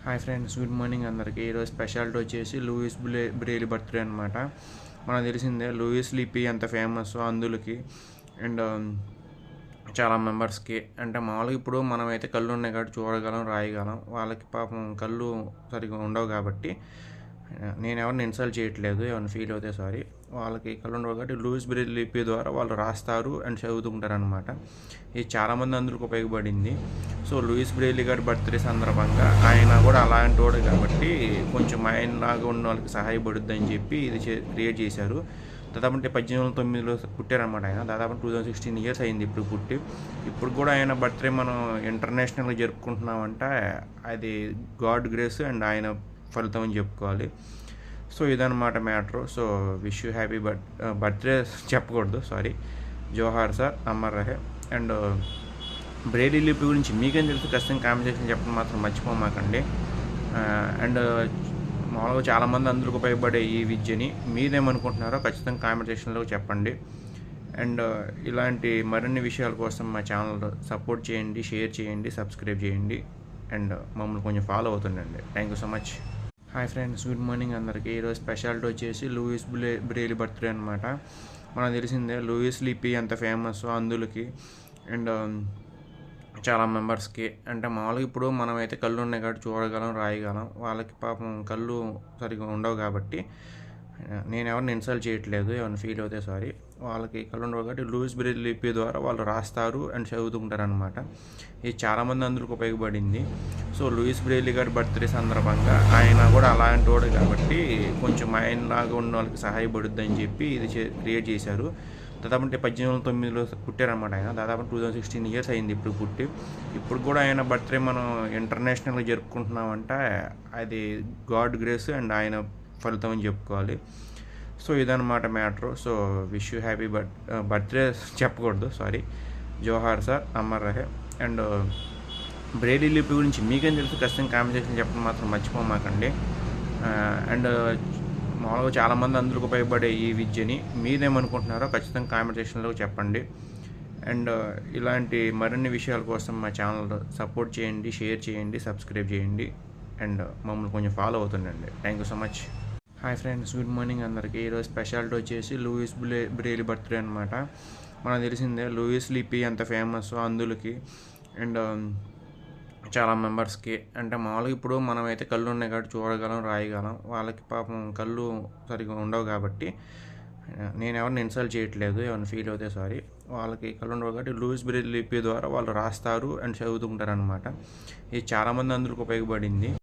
Hi friends, good morning అందరికీ. ఈరోజు speciality వచ్చేసి లూయిస్ బ్రేలీ బర్త్డే అనమాట. మనకు తెలిసిందే లూయిస్ లిపి ఎంత ఫేమస్ అందులోకి అండ్ చాలా మెంబర్స్కి. అంటే మామూలుగా ఇప్పుడు మనమైతే కళ్ళు ఉన్నాయి కాబట్టి చూడగలం, రాయగలం. వాళ్ళకి పాపం కళ్ళు సరిగ్గా ఉండవు కాబట్టి నేను ఎవరిని ఇన్సల్ట్ చేయట్లేదు, ఎవరిని ఫీల్ అవుతే సారీ. వాళ్ళకి కళ్ళు ఉండవు కాబట్టి లూయిస్ బ్రెయిలీ లిపి ద్వారా వాళ్ళు రాస్తారు అండ్ చదువుతుంటారు అనమాట. ఇది చాలామంది అందులోకి ఉపయోగపడింది. సో లూయిస్ బ్రెయిలీ గారి బర్త్డే సందర్భంగా ఆయన కూడా అలాంటి వాడు కాబట్టి కొంచెం ఆయనలాగా ఉన్న వాళ్ళకి సహాయపడుద్ది అని చెప్పి ఇది క్రియేట్ చేశారు. దాదాపు 1809లో పుట్టారనమాట ఆయన. దాదాపు 2016 ఇయర్స్ అయింది ఇప్పుడు పుట్టి. ఇప్పుడు కూడా ఆయన బర్త్డే మనం ఇంటర్నేషనల్గా జరుపుకుంటున్నామంటే అది గాడ్ గ్రేస్ అండ్ ఆయన ఫలితం అని చెప్పుకోవాలి. సో ఇదన్నమాట matter. So wish you happy birthday చెప్పకూడదు, సారీ. జోహార్ సార్, అమర్ రహే. అండ్ బ్రెయిలీ లిపి గురించి మీకేం తెలుసు ఖచ్చితంగా కామెంట్ సెక్షన్ చెప్పడం మాత్రం మర్చిపోమాకండి. అండ్ మామూలుగా చాలామంది అందులోకి ఉపయోగపడే ఈ విద్యని మీరేమనుకుంటున్నారో ఖచ్చితంగా కామెంట్ సెక్షన్లో చెప్పండి. అండ్ ఇలాంటి మరిన్ని విషయాల కోసం మా ఛానల్ సపోర్ట్ చేయండి, షేర్ చేయండి, సబ్స్క్రైబ్ చేయండి అండ్ మమ్మల్ని కొంచెం ఫాలో అవుతుండండి. Thank you so much. Hi friends, good morning అందరికీ. ఈరోజు స్పెషాలిటీ వచ్చేసి లూయిస్ బ్రెయిలీ బర్త్డే అనమాట. మనకు తెలిసిందే లూయిస్ లిపి ఎంత ఫేమస్ అందులోకి అండ్ చాలా మెంబర్స్కి. అంటే మామూలుగా ఇప్పుడు మనమైతే కళ్ళు ఉన్నాయి కాబట్టి చూడగలం, రాయగలం. వాళ్ళకి పాపం కళ్ళు సరిగ్గా ఉండవు కాబట్టి నేను ఎవరిని ఇన్సల్ట్ చేయట్లేదు, ఎవరిని ఫీల్ అవుతే సారీ. వాళ్ళకి కళ్ళు ఉండవు కాబట్టి లూయిస్ బ్రెయిలీ లిపి ద్వారా వాళ్ళు రాస్తారు అండ్ చదువుతుంటారు అనమాట. ఇది చాలామంది అందులోకి ఉపయోగపడింది. సో లూయిస్ బ్రెయిలీ గారి బర్త్డే సందర్భంగా ఆయన కూడా అలాంటి వాడు కాబట్టి కొంచెం ఆయనలాగా ఉన్న వాళ్ళకి సహాయపడుద్ది అని చెప్పి ఇది క్రియేట్ చేశారు. దాదాపు 1809లో పుట్టారనమాట ఆయన. దాదాపు 2016 ఇయర్స్ అయింది ఇప్పుడు పుట్టి. ఇప్పుడు కూడా ఆయన బర్త్డే మనం ఇంటర్నేషనల్గా జరుపుకుంటున్నామంటే అది గాడ్ గ్రేస్ అండ్ ఆయన ఫలితం అని చెప్పుకోవాలి. సో ఇదన్నమాట matter. So wish you happy birthday చెప్పకూడదు, సారీ. జోహార్ సార్, అమర్ రహే. అండ్ బ్రెయిలీ లిపి గురించి మీకేం తెలుసు ఖచ్చితంగా కామెంట్ సెక్షన్ చెప్పడం మాత్రం మర్చిపోమాకండి. అండ్ మామూలుగా చాలామంది అందులోకి ఉపయోగపడే ఈ విద్యని మీరేమనుకుంటున్నారో ఖచ్చితంగా కామెంట్ సెక్షన్లో చెప్పండి. అండ్ ఇలాంటి మరిన్ని విషయాల కోసం మా ఛానల్ సపోర్ట్ చేయండి, షేర్ చేయండి, సబ్స్క్రైబ్ చేయండి అండ్ మమ్మల్ని కొంచెం ఫాలో అవుతుండండి. Thank you so much. Hi friends, good morning అందరికీ. ఈరోజు స్పెషాలిటీ వచ్చేసి లూయిస్ బ్రెయిలీ బర్త్డే అనమాట. మనకు తెలిసిందే లూయిస్ లిపి ఎంత ఫేమస్ అందులోకి అండ్ చాలా మెంబర్స్కి. అంటే మామూలుగా ఇప్పుడు మనమైతే కళ్ళు ఉన్నాయి కాబట్టి చూడగలం, రాయగలం. వాళ్ళకి పాపం కళ్ళు సరిగ్గా ఉండవు కాబట్టి నేను ఎవరిని ఇన్సల్ట్ చేయట్లేదు, ఎవరిని ఫీల్ అవుతే సారీ. వాళ్ళకి కళ్ళు ఉండవు కాబట్టి లూయిస్ బ్రెయిలీ లిపి ద్వారా వాళ్ళు రాస్తారు అండ్ చదువుతుంటారు అనమాట. ఇది చాలామంది అందులోకి ఉపయోగపడింది.